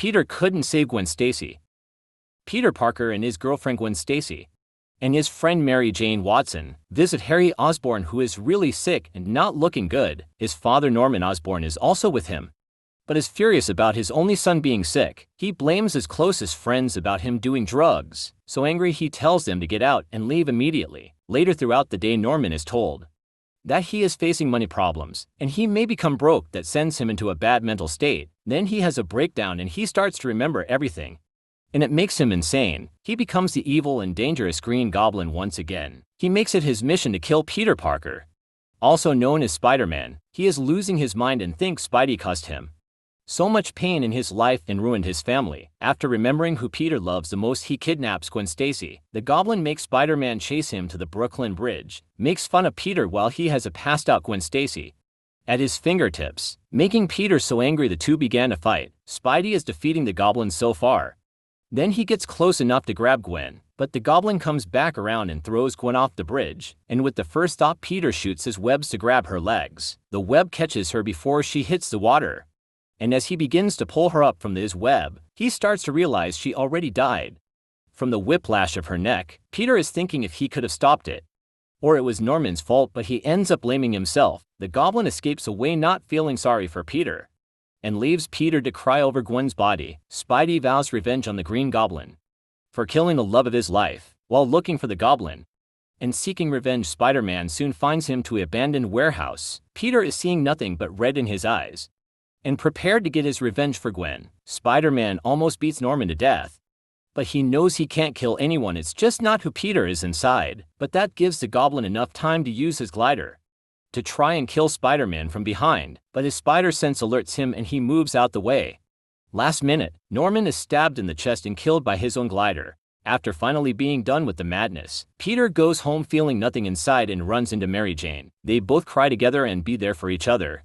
Peter couldn't save Gwen Stacy. Peter Parker and his girlfriend Gwen Stacy and his friend Mary Jane Watson visit Harry Osborn, who is really sick and not looking good. His father Norman Osborn is also with him, but is furious about his only son being sick. He blames his closest friends about him doing drugs. So angry, he tells them to get out and leave immediately. Later throughout the day, Norman is told that he is facing money problems and he may become broke. That sends him into a bad mental state. Then he has a breakdown and he starts to remember everything, and it makes him insane. He becomes the evil and dangerous Green Goblin once again. He makes it his mission to kill Peter Parker, also known as Spider-Man. He is losing his mind and thinks Spidey caused him so much pain in his life and ruined his family. After remembering who Peter loves the most, he kidnaps Gwen Stacy. The Goblin makes Spider-Man chase him to the Brooklyn Bridge, makes fun of Peter while he has a passed-out Gwen Stacy at his fingertips, making Peter so angry the two began to fight. Spidey is defeating the Goblin so far. Then he gets close enough to grab Gwen, but the Goblin comes back around and throws Gwen off the bridge, and with the first thought, Peter shoots his webs to grab her legs. The web catches her before she hits the water, and as he begins to pull her up from his web, he starts to realize she already died from the whiplash of her neck. Peter is thinking if he could have stopped it, or it was Norman's fault, but he ends up blaming himself. The Goblin escapes away, not feeling sorry for Peter, and leaves Peter to cry over Gwen's body. Spidey vows revenge on the Green Goblin for killing the love of his life. While looking for the Goblin and seeking revenge, Spider-Man soon finds him to an abandoned warehouse. Peter is seeing nothing but red in his eyes and prepared to get his revenge for Gwen. Spider-Man almost beats Norman to death, but he knows he can't kill anyone. It's just not who Peter is inside. But that gives the Goblin enough time to use his glider to try and kill Spider-Man from behind, but his spider sense alerts him and he moves out the way. Last minute, Norman is stabbed in the chest and killed by his own glider. After finally being done with the madness, Peter goes home feeling nothing inside and runs into Mary Jane. They both cry together and be there for each other.